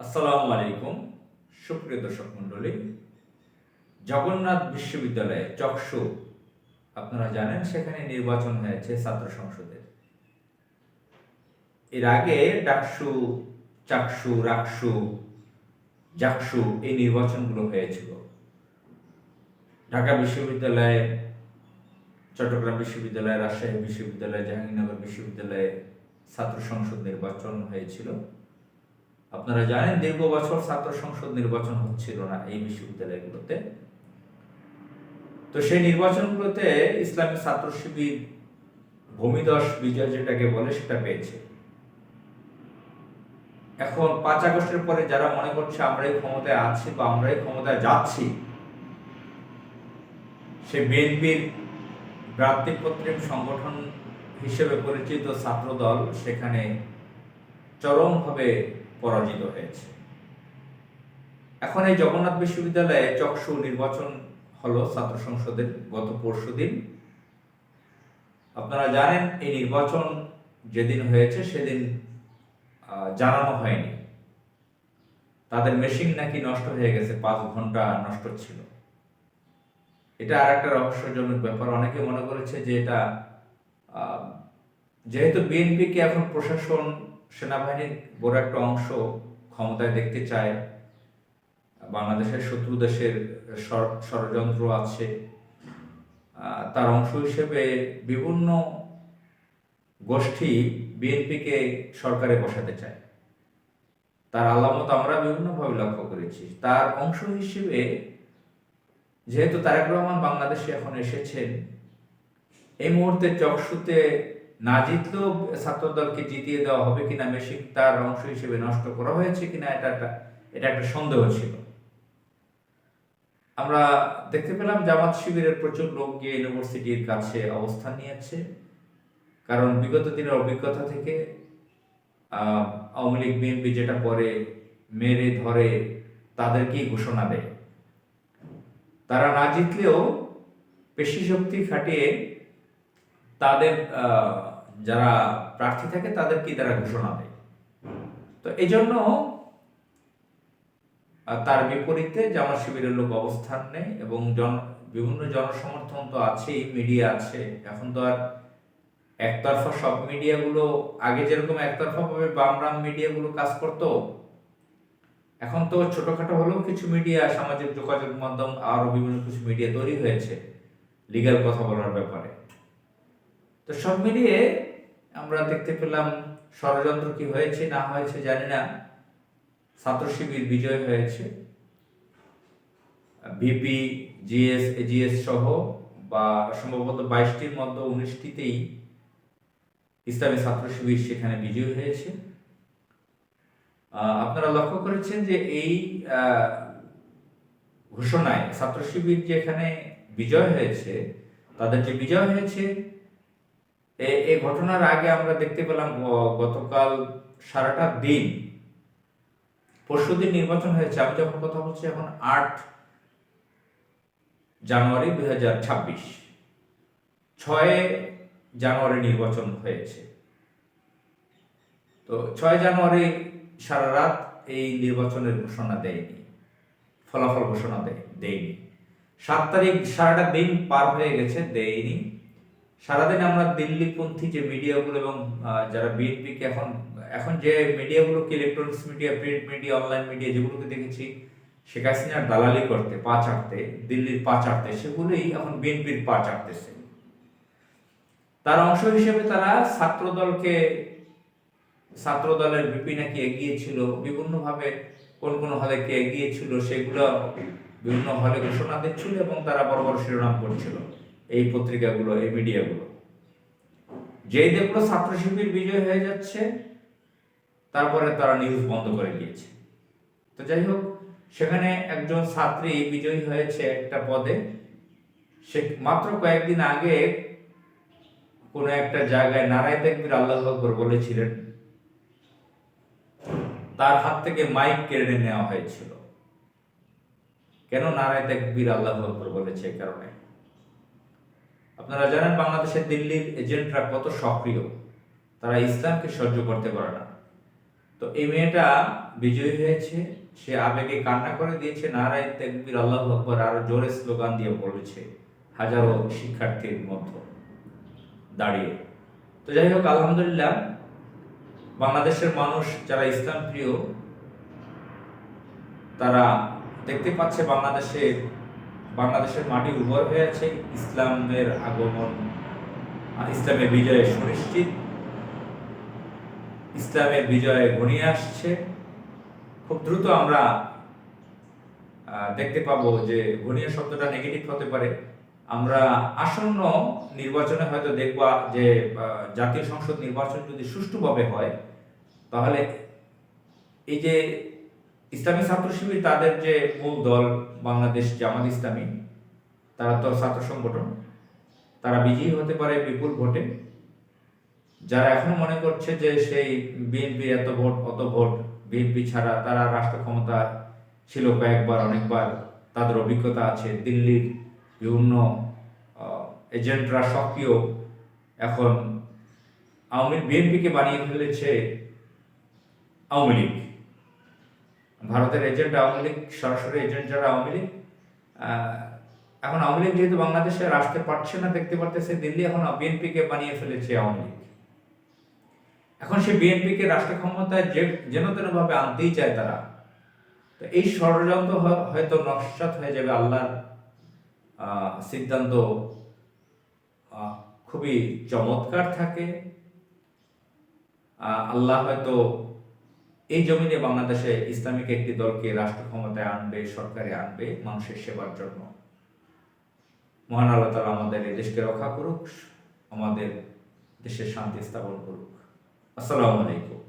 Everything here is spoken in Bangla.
আসসালামু আলাইকুম। সুপ্রিয় দর্শক মণ্ডলী, জগন্নাথ বিশ্ববিদ্যালয়ে চকশু, আপনারা জানেন সেখানে নির্বাচন হয়েছে ছাত্র সংসদের। এর আগে ডাকসু, চাকসু, রাকসু, জাকসু এই নির্বাচনগুলো হয়েছিল। ঢাকা বিশ্ববিদ্যালয়ে, চট্টগ্রাম বিশ্ববিদ্যালয়, রাজশাহী বিশ্ববিদ্যালয়, জাহাঙ্গীরনগর বিশ্ববিদ্যালয়ে ছাত্র সংসদ নির্বাচন হয়েছিল। আপনারা জানেন দীর্ঘ বছর ছাত্র সংসদ নির্বাচন হচ্ছিল না এই বিশ্ববিদ্যালয়গুলোতে। তো সেই নির্বাচনগুলোতে ইসলামী ছাত্র শিবির ভূমিধস বিজয় যেটাকে বলে সেটা পেয়েছে। এখন 5 আগস্টের পরে যারা মনে করছে আমরাই ক্ষমতায় আছি বা আমরাই ক্ষমতায় যাচ্ছি, সে বিএনপির ভ্রাতৃপ্রতিম সংগঠন হিসেবে পরিচিত ছাত্র দল সেখানে চরমভাবে পরাজিত হয়েছে। এখন এই জগন্নাথ বিশ্ববিদ্যালয়ে চকশু নির্বাচন হলো ছাত্র সংসদের গত পরশুদিন। আপনারা জানেন এই নির্বাচন যেদিন হয়েছে সেদিন জানানো হয়নি, তাদের মেশিন নাকি নষ্ট হয়ে গেছে, 5 ঘন্টা নষ্ট ছিল। এটা আর একটা রহস্যজনক ব্যাপার। অনেকে মনে করেছে যে এটা যেহেতু বিএনপিকে এখন প্রশাসন, সেনাবাহিনীর বড় একটা অংশ ক্ষমতায় দেখতে চায়, বাংলাদেশের শত্রু দেশের ষড়যন্ত্র আছে, তার অংশ হিসেবে বিভিন্ন গোষ্ঠী বিএনপিকে সরকারে বসাতে চায়। তার আলামত আমরা বিভিন্নভাবে লক্ষ্য করেছি। তার অংশ হিসেবে যেহেতু তারেক রহমান বাংলাদেশে এখন এসেছেন, এই মুহূর্তে চকশুতে না জিতলেও ছাত্রদলকে জিতিয়ে দেওয়া হবে কিনা, মেশিন তার অংশ হিসেবে নষ্ট করা হয়েছে কিনা, এটা একটা সন্দেহ ছিল। আমরা দেখতে পেলাম জামাত শিবিরের প্রচুর লোক গিয়ে ইউনিভার্সিটির কাছে অবস্থান নিয়েছে, কারণ বিগত দিনের অভিজ্ঞতা থেকে আওয়ামী লীগ বিএনপি যেটা করে, মেরে ধরে তাদেরকেই ঘোষণা দেয়। তারা না জিতলেও পেশি শক্তি খাটিয়ে তাদের যারা প্রার্থী থাকে তাদেরকেই তারা ঘোষণা দেয়। তো এই জন্য তার বিপরীতে জামাত শিবিরের লোক অবস্থান নেয় এবং বিভিন্ন জনসমর্থন তো আছেই, মিডিয়া আছে। এখন তো আর একতরফা সব মিডিয়াগুলো, আগে যেরকম একতরফাভাবে বামরাম মিডিয়াগুলো কাজ করতো, এখন তো ছোটখাটো হলেও কিছু মিডিয়া, সামাজিক যোগাযোগ মাধ্যম, আরো বিভিন্ন কিছু মিডিয়া তৈরি হয়েছে লিগ্যাল কথা বলার ব্যাপারে। তো সব মিলিয়ে আমরা দেখতে পেলাম ষড়যন্ত্র কি হয়েছে না হয়েছে জানি না, ছাত্র শিবির বিজয় হয়েছে। ভিপি, জিএস, এজিএস সহ বা সম্ভবত 22টির মধ্যে 19টিতেই ইসলামী ছাত্র শিবির সেখানে বিজয় হয়েছে। আপনারা লক্ষ্য করেছেন যে এই ঘোষণায় ছাত্র শিবির যেখানে বিজয় হয়েছে, তাদের যে বিজয় হয়েছে, এই ঘটনার আগে আমরা দেখতে পেলাম গতকাল সারাটা দিন, পরশুদিন নির্বাচন হয়েছে, আমি যখন কথা বলছি এখন 8 জানুয়ারি 2026, 6 জানুয়ারি নির্বাচন হয়েছে। তো 6 জানুয়ারি সারা রাত এই নির্বাচনের ঘোষণা দেয়নি, ফলাফল ঘোষণা দেয়নি। 7 তারিখ সারাটা দিন পার হয়ে গেছে, দেয়নি। সারাদিন আমরা দিল্লিপন্থী যে মিডিয়াগুলো এবং যারা বিএনপিকে এখন যে মিডিয়াগুলোকে, electronics media, print media, online media যেগুলোকে দেখেছি শেখ হাসিনার দালালি করতে, পা চাটতে, দিল্লির পা চাটতে, সেগুলোই এখন বিএনপির পা চাটতেছে। তার অংশ হিসেবে তারা ছাত্রদলের ভিপি নাকি এগিয়েছিল বিভিন্নভাবে, কোন কোন হলে কে এগিয়েছিল সেগুলো বিভিন্ন হলে ঘোষণা দিচ্ছিল এবং তারা বড় বড় শিরোনাম করছিল এই পত্রিকাগুলো, এই মিডিয়াগুলো। যেই দেখলো ছাত্র শিবির বিজয় হয়ে যাচ্ছে, তারপরে তারা নিউজ বন্ধ করে দিয়েছে। তো যাই হোক, সেখানে একজন ছাত্রী বিজয়ী হয়েছে একটা পদে। সে মাত্র কয়েকদিন আগে কোন একটা জায়গায় নারায়ে তাকবীর আল্লাহু আকবার বলেছিলেন, তার হাত থেকে মাইক কেড়ে নেওয়া হয়েছিল। কেন নারায়ে তাকবীর আল্লাহু আকবার বলেছে? এই কারণে। আপনারা জানেন বাংলাদেশের দিল্লির এজেন্টরা কত সক্রিয়, তারা ইসলামকে সহ্য করতে পারে না। তো তো এই মেয়েটা বিজয়ী হয়েছে, সে আবেগে কান্না করে দিয়েছে, নারায়ে তাকবীর, আল্লাহু আকবার, আরো জোরে স্লোগান দিয়ে বলেছে হাজারো শিক্ষার্থীর মধ্যে দাঁড়িয়ে। তো যাই হোক, আলহামদুলিল্লাহ, বাংলাদেশের মানুষ যারা ইসলাম প্রিয় তারা দেখতে পাচ্ছে বাংলাদেশের মাটি উর্বর হয়ে আছে, ইসলামের আগমন, ইসলামের বিজয় সুনিশ্চিত, ইসলামের বিজয় ঘনিয়ে আসছে। খুব দ্রুত আমরা দেখতে পাবো যে ঘনিয়ে শব্দটা নেগেটিভ হতে পারে। আমরা আসন্ন নির্বাচনে হয়তো দেখবা যে জাতীয় সংসদ নির্বাচন যদি সুষ্ঠুভাবে হয়, তাহলে এই যে ইসলামী ছাত্র শিবির, তাদের যে মূল দল বাংলাদেশ জামাত ইসলামী, তারা তো ছাত্র সংগঠন, তারা বিজয়ী হতে পারে বিপুল ভোটে। যারা এখনো মনে করছে যে সেই বিএনপি এত ভোট অত ভোট, বিএনপি ছাড়া তারা রাষ্ট্র ক্ষমতা ছিল কয়েকবার, অনেকবার, তাদের অভিজ্ঞতা আছে, দিল্লির বিভিন্ন এজেন্টরা সক্রিয়, এখন বিএনপিকে বানিয়ে ফেলেছে আওয়ামী লীগ। ভারতের এজেন্ট আওয়ামী লীগ, সরাসরি এজেন্ট যারা আওয়ামী লীগ, এখন আওয়ামী লীগ যেহেতু বাংলাদেশে আসতে পারছে না, দেখতে পারতেছে দিল্লি, এখন বিএনপিকে বানিয়ে ফেলেছে আওয়ামী লীগ। এখন সে বিএনপিকে রাষ্ট্র ক্ষমতায় যেন তেন ভাবে আনতেই চায় তারা। তো এই ষড়যন্ত্র হয়তো নস্যাৎ হয়ে যাবে। আল্লাহর সিদ্ধান্ত খুবই চমৎকার থাকে। আল্লাহ হয়তো এই জমিনে বাংলাদেশে ইসলামিক একটি দলকে রাষ্ট্র ক্ষমতায় আনবে, সরকারে আনবে মানুষের সেবার জন্য। মহান আল্লাহ তাআলা আমাদের এই দেশকে রক্ষা করুক, আমাদের দেশের শান্তি স্থাপন করুক। আসসালামু আলাইকুম।